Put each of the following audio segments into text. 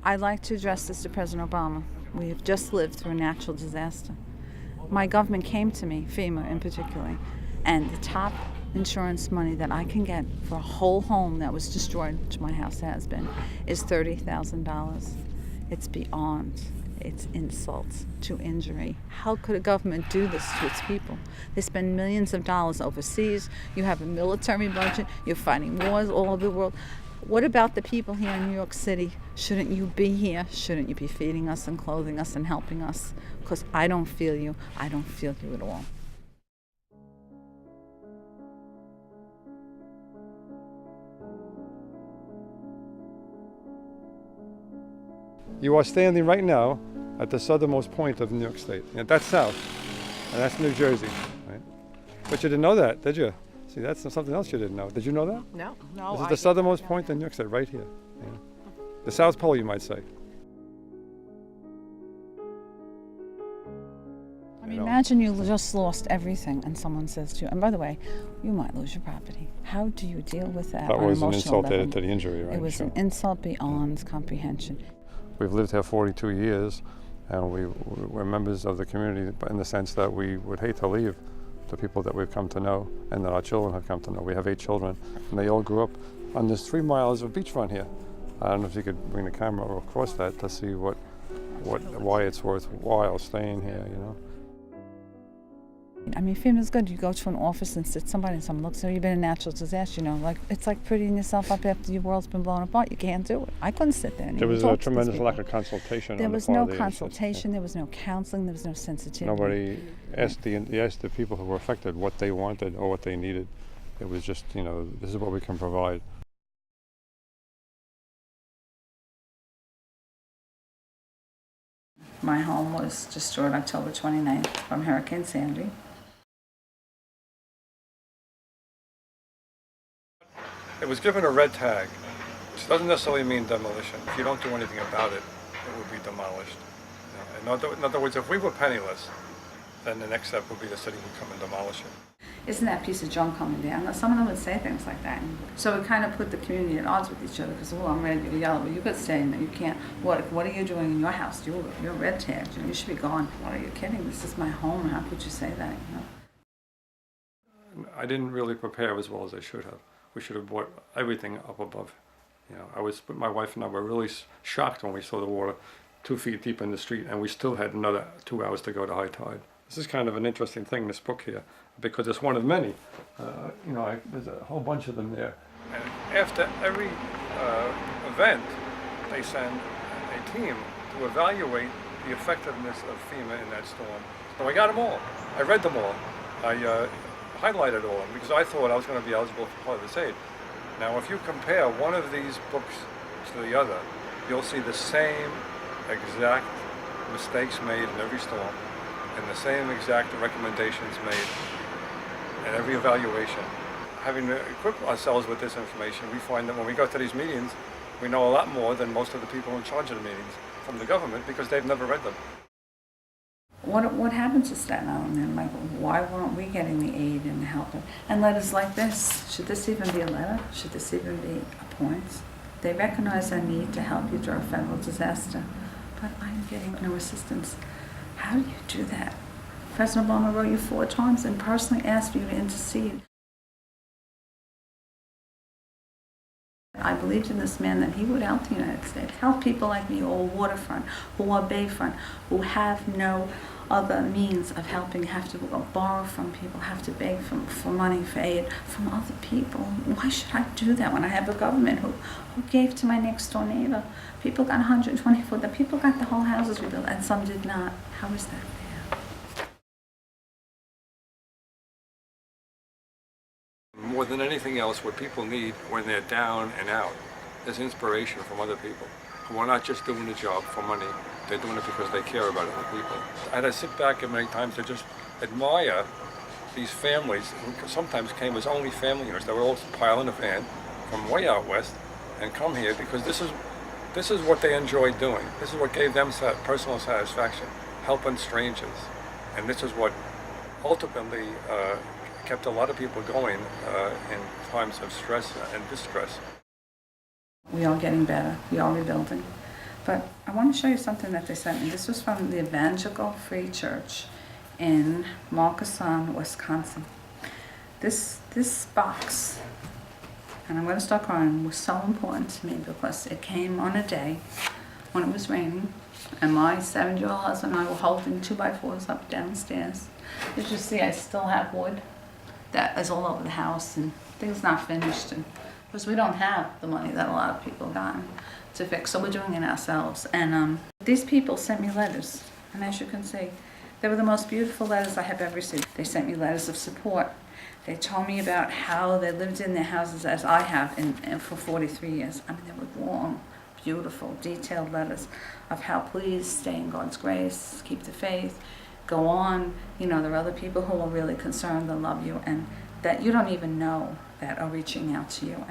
I'd like to address this to President Obama. We have just lived through a natural disaster. My government came to me, FEMA in particular, and the top insurance money that I can get for a whole home that was destroyed, which my house has been, is $30,000. It's beyond. It's insults to injury. How could a government do this to its people? They spend millions of dollars overseas. You have a military budget. You're fighting wars all over the world. What about the people here in New York City? Shouldn't you be here? Shouldn't you be feeding us and clothing us and helping us? Because I don't feel you. I don't feel you at all. You are standing right now at the southernmost point of New York State. And that's south, and that's New Jersey, right? But you didn't know that, did you? See, that's something else you didn't know. Did you know that? No. This is the southernmost point in New York State, right here. Yeah. The South Pole, you might say. I mean, imagine you just lost everything and someone says to you, and by the way, you might lose your property. How do you deal with that? That on was an emotional insult level? to the injury, right? It was an insult beyond comprehension. We've lived here 42 years, and we're members of the community in the sense that we would hate to leave the people that we've come to know and that our children have come to know. We have 8 children, and they all grew up on this 3 miles of beachfront here. I don't know if you could bring the camera across that to see why it's worthwhile staying here, you know. I mean, FEMA's good. You go to an office and sit somebody and someone looks at you, you've been in a natural disaster, you know, like it's like prettying yourself up after your world's been blown apart. You can't do it. I couldn't sit there and There was talk a to tremendous these people. lack of consultation. There on the was part no of the consultation, there was no counseling, there was no sensitivity. Nobody asked the people who were affected what they wanted or what they needed. It was just, you know, this is what we can provide. My home was destroyed October 29th from Hurricane Sandy. It was given a red tag, which doesn't necessarily mean demolition. If you don't do anything about it, it would be demolished. You know, in other words, if we were penniless, then the next step would be the city would come and demolish it. Isn't that piece of junk coming down? Now, some of them would say things like that. So it kind of put the community at odds with each other because, well, I'm ready to yell, but you could stay in there. You can't. What are you doing in your house? You're red tagged. You should be gone. What are you kidding? This is my home. How could you say that? You know? I didn't really prepare as well as I should have. We should have brought everything up above. You know, my wife and I were really shocked when we saw the water 2 feet deep in the street, and we still had another 2 hours to go to high tide. This is kind of an interesting thing, this book here, because it's one of many. You know, there's a whole bunch of them there. And after every event, they send a team to evaluate the effectiveness of FEMA in that storm. So I got them all. I read them all. I highlighted all of them because I thought I was going to be eligible for part of this aid. Now, if you compare one of these books to the other, you'll see the same exact mistakes made in every storm and the same exact recommendations made in every evaluation. Having equipped ourselves with this information, we find that when we go to these meetings, we know a lot more than most of the people in charge of the meetings from the government because they've never read them. What happened to Staten Island then? Like, why weren't we getting the aid and the help? And letters like this, should this even be a letter? Should this even be a point? They recognize our need to help you during a federal disaster, but I'm getting no assistance. How do you do that? President Obama wrote you 4 times and personally asked for you to intercede. I believed in this man that he would help the United States, help people like me who are waterfront, who are bayfront, who have no other means of helping, have to borrow from people, have to beg for money, for aid from other people. Why should I do that when I have a government who gave to my next door neighbor? People got 124, the people got the whole houses rebuilt and some did not. How is that fair? More than anything else, what people need when they're down and out is inspiration from other people who are not just doing the job for money, they're doing it because they care about other people. I had to sit back and many times to just admire these families who sometimes came as only family units. They were all piled in a van from way out west and come here because this is what they enjoyed doing. This is what gave them personal satisfaction, helping strangers. And this is what ultimately kept a lot of people going in times of stress and distress. We are getting better. We are rebuilding. But I want to show you something that they sent me. This was from the Evangelical Free Church in Markesan, Wisconsin. This box, and I'm going to start crying, was so important to me because it came on a day when it was raining, and my 7-year-old husband and I were holding 2x4s up downstairs. As you see, I still have wood that is all over the house, and things not finished, and because we don't have the money that a lot of people got to fix, so we're doing it ourselves. And these people sent me letters, and as you can see, they were the most beautiful letters I have ever received. They sent me letters of support. They told me about how they lived in their houses as I have for 43 years. I mean, they were long, beautiful, detailed letters of how please stay in God's grace, keep the faith, go on. You know, there are other people who are really concerned and love you, and that you don't even know that are reaching out to you.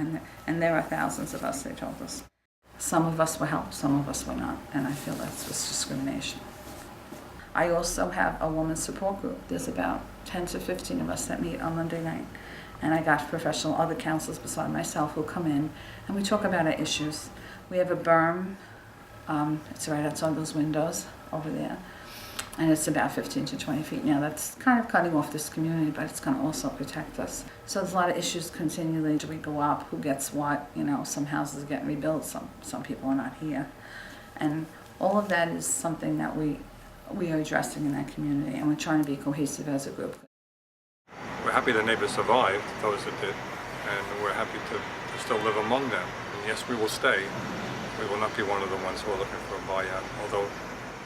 And there are thousands of us, they told us. Some of us were helped, some of us were not, and I feel that's just discrimination. I also have a women's support group. There's about 10 to 15 of us that meet on Monday night. And I got professional other counselors beside myself who come in, and we talk about our issues. We have a berm, it's right outside those windows over there, and it's about 15 to 20 feet now. That's kind of cutting off this community, but it's going to also protect us. So there's a lot of issues continually. Do we go up? Who gets what? You know, some houses are getting rebuilt, some people are not here. And all of that is something that we are addressing in that community, and we're trying to be cohesive as a group. We're happy the neighbors survived, those that did, and we're happy to still live among them. And yes, we will stay. We will not be one of the ones who are looking for a buyout, although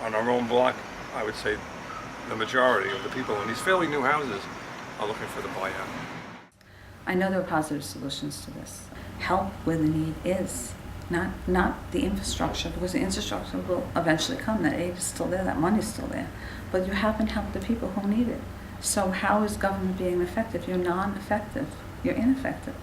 on our own block, I would say the majority of the people in these fairly new houses are looking for the buyout. I know there are positive solutions to this. Help where the need is, not the infrastructure, because the infrastructure will eventually come. That aid is still there, that money's still there. But you haven't helped the people who need it. So how is government being effective? You're non-effective. You're ineffective.